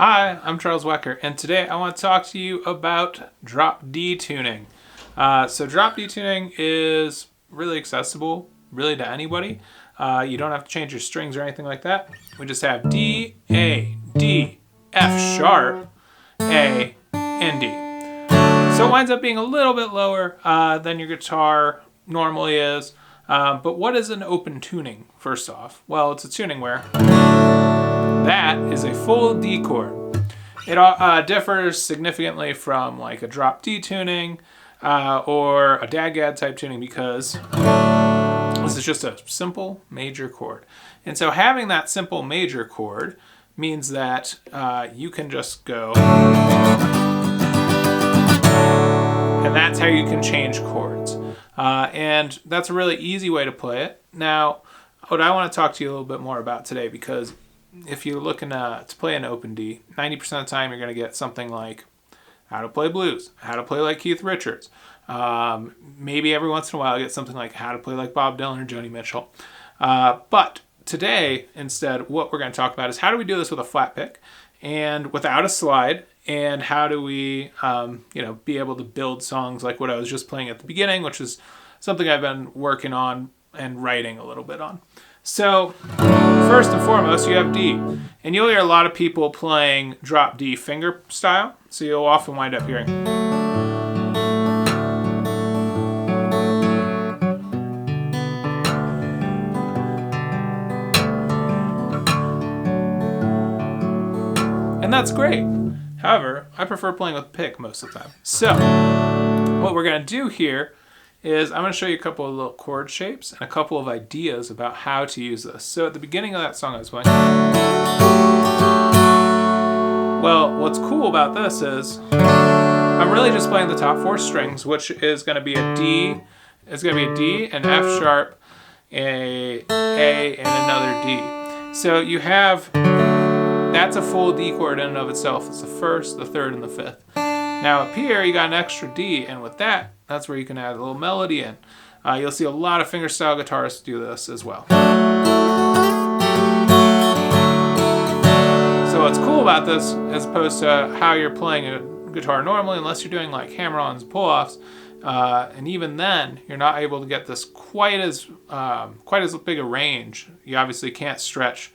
Hi, I'm Charles Wecker, and today I want to talk to you about drop D tuning. So drop D tuning is really accessible, really to anybody. You don't have to change your strings or anything like that. We just have D, A, D, F sharp, A, and D. So it winds up being a little bit lower than your guitar normally is. But what is an open tuning, first off? Well, it's a tuning where that is a full D chord. It differs significantly from like a drop D tuning or a dadgad type tuning because this is just a simple major chord. And so having that simple major chord means that you can just go, and that's how you can change chords. And that's a really easy way to play it. Now, what I want to talk to you a little bit more about today, because if you're looking to play an open D, 90% of the time you're going to get something like how to play blues, how to play like Keith Richards. Maybe every once in a while you get something like how to play like Bob Dylan or Joni Mitchell. But today, instead, what we're going to talk about is how do we do this with a flat pick and without a slide, and how do we be able to build songs like what I was just playing at the beginning, which is something I've been working on and writing a little bit on. So first and foremost, you have D, and you'll hear a lot of people playing drop D finger style, so you'll often wind up hearing. And that's great. However, I prefer playing with pick most of the time. So what we're going to do here is I'm going to show you a couple of little chord shapes and a couple of ideas about how to use this. So at the beginning of that song I was playing, well, what's cool about this is I'm really just playing the top four strings, which is going to be a D, it's going to be a D, an F sharp, a, and another D. So you have, that's a full D chord in and of itself. It's the first, the third, and the fifth. Now up here you got an extra D, and with that, that's where you can add a little melody in. You'll see a lot of fingerstyle guitarists do this as well. So what's cool about this, as opposed to how you're playing a guitar normally, unless you're doing like hammer-ons and pull-offs, and even then, you're not able to get this quite as big a range. You obviously can't stretch,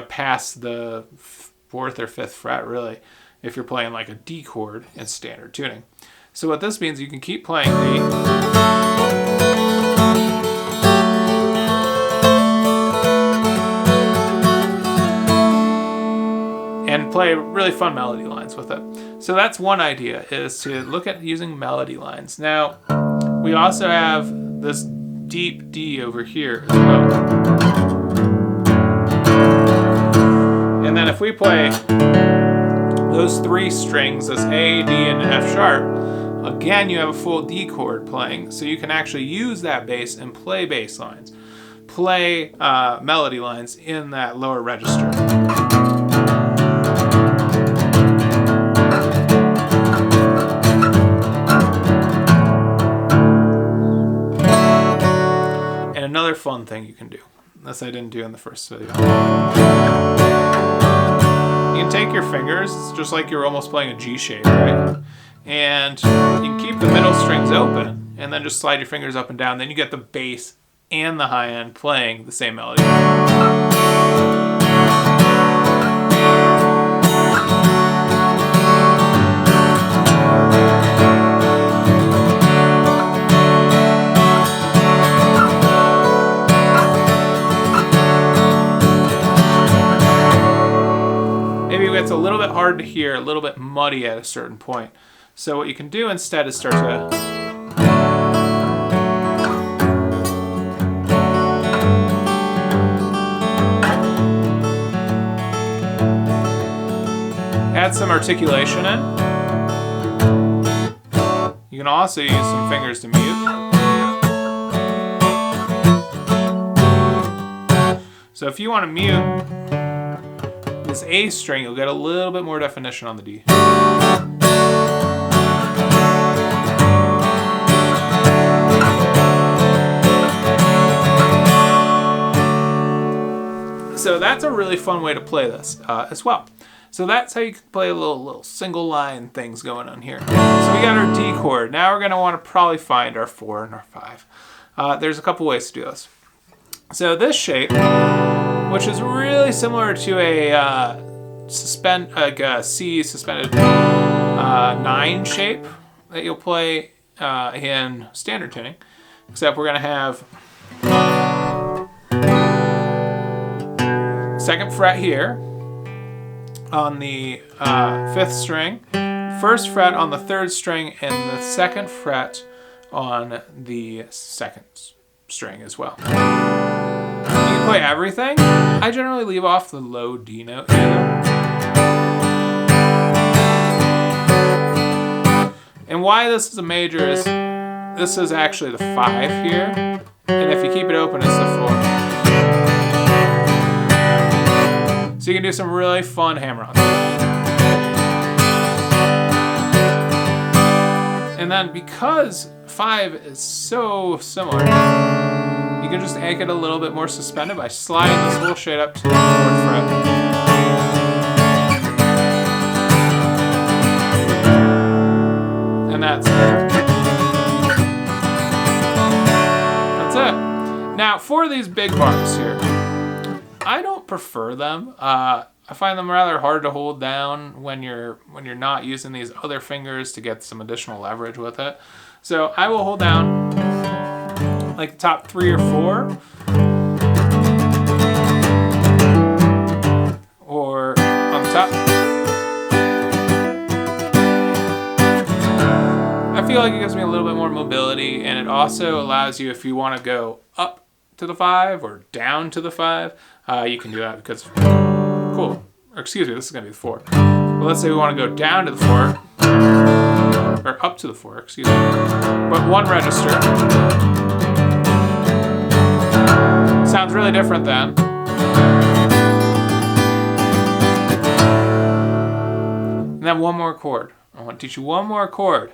past the fourth or fifth fret really, if you're playing like a D chord in standard tuning. So what this means, you can keep playing D and play really fun melody lines with it. So that's one idea, is to look at using melody lines. Now, we also have this deep D over here as well. And then if we play those three strings, this A, D, and F sharp, again, you have a full D chord playing, so you can actually use that bass and play bass lines, play melody lines in that lower register. And another fun thing you can do, this I didn't do in the first video. You can take your fingers, it's just like you're almost playing a G shape, right? And you can keep the middle strings open and then just slide your fingers up and down. Then you get the bass and the high end playing the same melody. Maybe it gets a little bit hard to hear, a little bit muddy at a certain point. So what you can do instead is start to add some articulation in. You can also use some fingers to mute. So if you want to mute this A string, you'll get a little bit more definition on the D. So that's a really fun way to play this as well. So that's how you can play little single line things going on here. So we got our D chord. Now we're going to want to probably find our 4 and our 5. There's a couple ways to do this. So this shape, which is really similar to a C suspended 9 shape that you'll play in standard tuning, except we're going to have 2nd fret here on the 5th string, 1st fret on the 3rd string, and the 2nd fret on the 2nd string as well. You can play everything. I generally leave off the low D note here. And why this is a major is this is actually the 5 here, and if you keep it open, it's the 4. So you can do some really fun hammer-ons. And then because 5 is so similar, you can just make it a little bit more suspended by sliding this whole shade up to the 4th fret. And that's it. Now for these big bars here, I don't prefer them. I find them rather hard to hold down when you're not using these other fingers to get some additional leverage with it. So I will hold down like the top 3 or 4, or on the top. I feel like it gives me a little bit more mobility, and it also allows you, if you want to go up to the 5 or down to the 5, you can do that because, cool, or excuse me, this is going to be the 4. Well, let's say we want to go down to the 4, or up to the 4, excuse me, but 1 register. Sounds really different then. And then 1 more chord. I want to teach you 1 more chord.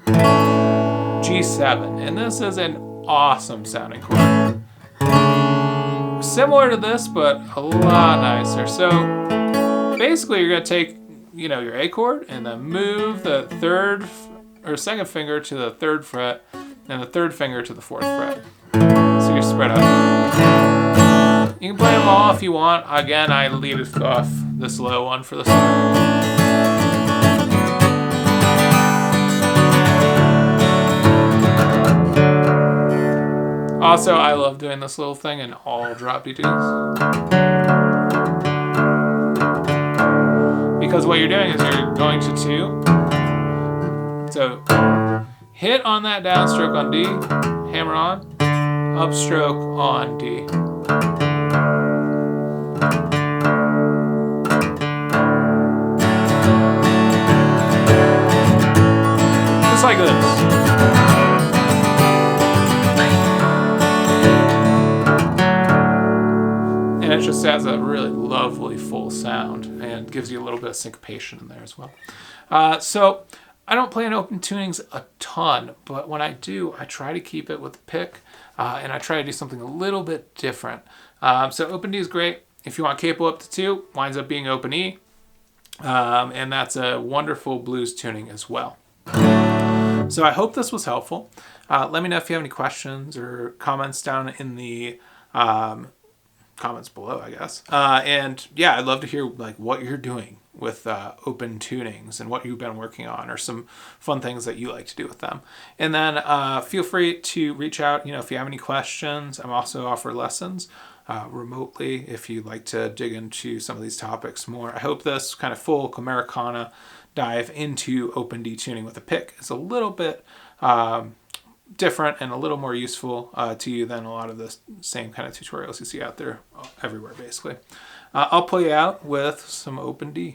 G7, and this is an awesome sounding chord. Similar to this, but a lot nicer. So basically, you're going to take, your A chord and then move the 3rd or 2nd finger to the 3rd fret, and the 3rd finger to the 4th fret. So you're spread out. You can play them all if you want. Again, I leave it off this low one for the start. Also, I love doing this little thing in all drop D tunes. Because what you're doing is you're going to 2. So hit on that downstroke on D, hammer on, upstroke on D. Just like this. And it just has a really lovely full sound and gives you a little bit of syncopation in there as well. So I don't play in open tunings a ton, but when I do, I try to keep it with the pick, and I try to do something a little bit different. So open D is great. If you want capo up to 2, winds up being open E, and that's a wonderful blues tuning as well. So I hope this was helpful. Let me know if you have any questions or comments down in the comments below, I guess. And yeah, I'd love to hear what you're doing with open tunings and what you've been working on, or some fun things that you like to do with them. And then feel free to reach out, if you have any questions. I'm also offer lessons remotely if you'd like to dig into some of these topics more. I hope this kind of full Americana dive into open D tuning with a pick is a little bit different and a little more useful to you than a lot of the same kind of tutorials you see out there everywhere, basically. I'll play out with some open D.